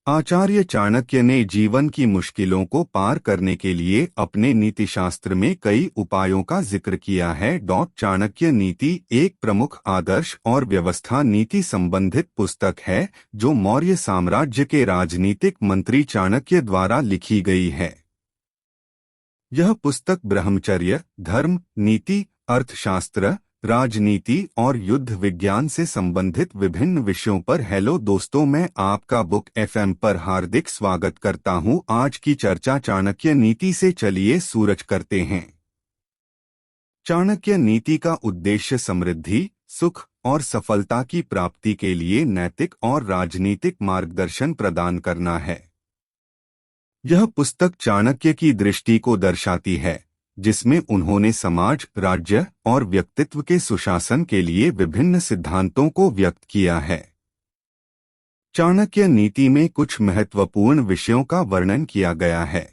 आचार्य चाणक्य ने जीवन की मुश्किलों को पार करने के लिए अपने नीतिशास्त्र में कई उपायों का जिक्र किया है। चाणक्य नीति एक प्रमुख आदर्श और व्यवस्था नीति संबंधित पुस्तक है जो मौर्य साम्राज्य के राजनीतिक मंत्री चाणक्य द्वारा लिखी गई है। यह पुस्तक ब्रह्मचर्य, धर्म, नीति, अर्थशास्त्र, राजनीति और युद्ध विज्ञान से संबंधित विभिन्न विषयों पर। हेलो दोस्तों, मैं आपका बुक एफएम पर हार्दिक स्वागत करता हूं। आज की चर्चा चाणक्य नीति से चलिए सूरज करते हैं। चाणक्य नीति का उद्देश्य समृद्धि, सुख और सफलता की प्राप्ति के लिए नैतिक और राजनीतिक मार्गदर्शन प्रदान करना है। यह पुस्तक चाणक्य की दृष्टि को दर्शाती है जिसमें उन्होंने समाज, राज्य और व्यक्तित्व के सुशासन के लिए विभिन्न सिद्धांतों को व्यक्त किया है। चाणक्य नीति में कुछ महत्वपूर्ण विषयों का वर्णन किया गया है।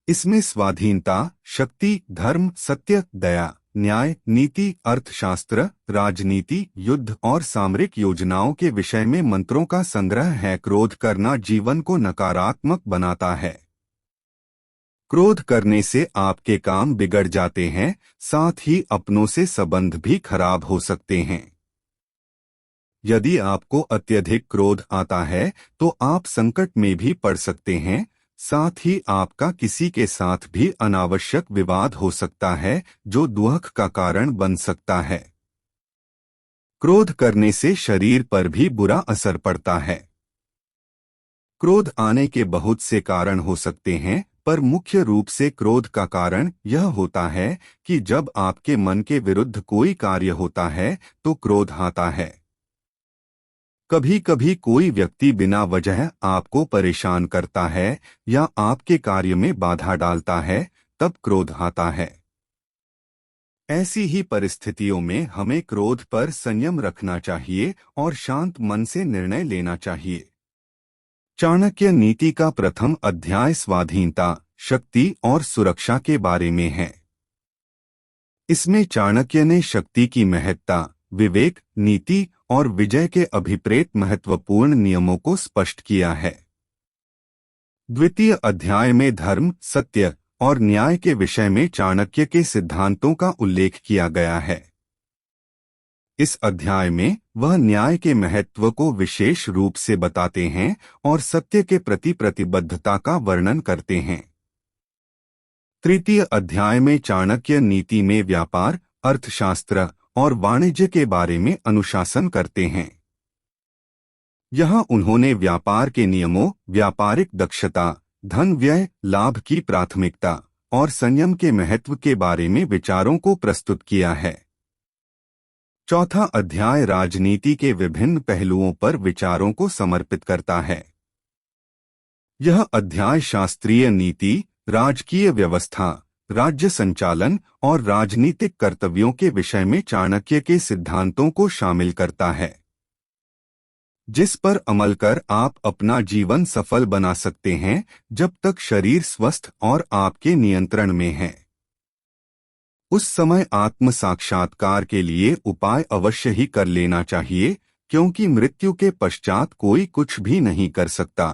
इसमें स्वाधीनता, शक्ति, धर्म, सत्य, दया, न्याय, नीति, अर्थशास्त्र, राजनीति, युद्ध और सामरिक योजनाओं के विषय में मंत्रों का संग्रह है। क्रोध करना जीवन को नकारात्मक बनाता है। क्रोध करने से आपके काम बिगड़ जाते हैं, साथ ही अपनों से संबंध भी खराब हो सकते हैं। यदि आपको अत्यधिक क्रोध आता है तो आप संकट में भी पड़ सकते हैं, साथ ही आपका किसी के साथ भी अनावश्यक विवाद हो सकता है जो दुख का कारण बन सकता है। क्रोध करने से शरीर पर भी बुरा असर पड़ता है। क्रोध आने के बहुत से कारण हो सकते हैं, पर मुख्य रूप से क्रोध का कारण यह होता है कि जब आपके मन के विरुद्ध कोई कार्य होता है तो क्रोध आता है। कभी कभी कोई व्यक्ति बिना वजह आपको परेशान करता है या आपके कार्य में बाधा डालता है, तब क्रोध आता है। ऐसी ही परिस्थितियों में हमें क्रोध पर संयम रखना चाहिए और शांत मन से निर्णय लेना चाहिए। चाणक्य नीति का प्रथम अध्याय स्वाधीनता, शक्ति और सुरक्षा के बारे में है। इसमें चाणक्य ने शक्ति की महत्ता, विवेक, नीति और विजय के अभिप्रेत महत्वपूर्ण नियमों को स्पष्ट किया है। द्वितीय अध्याय में धर्म, सत्य और न्याय के विषय में चाणक्य के सिद्धांतों का उल्लेख किया गया है। इस अध्याय में वह न्याय के महत्व को विशेष रूप से बताते हैं और सत्य के प्रति प्रतिबद्धता का वर्णन करते हैं। तृतीय अध्याय में चाणक्य नीति में व्यापार, अर्थशास्त्र और वाणिज्य के बारे में अनुशासन करते हैं। यहाँ उन्होंने व्यापार के नियमों, व्यापारिक दक्षता, धन व्यय, लाभ की प्राथमिकता और संयम के महत्व के बारे में विचारों को प्रस्तुत किया है। चौथा अध्याय राजनीति के विभिन्न पहलुओं पर विचारों को समर्पित करता है। यह अध्याय शास्त्रीय नीति, राजकीय व्यवस्था, राज्य संचालन और राजनीतिक कर्तव्यों के विषय में चाणक्य के सिद्धांतों को शामिल करता है, जिस पर अमल कर आप अपना जीवन सफल बना सकते हैं जब तक शरीर स्वस्थ और आपके नियंत्रण में है। उस समय आत्म साक्षात्कार के लिए उपाय अवश्य ही कर लेना चाहिए, क्योंकि मृत्यु के पश्चात कोई कुछ भी नहीं कर सकता।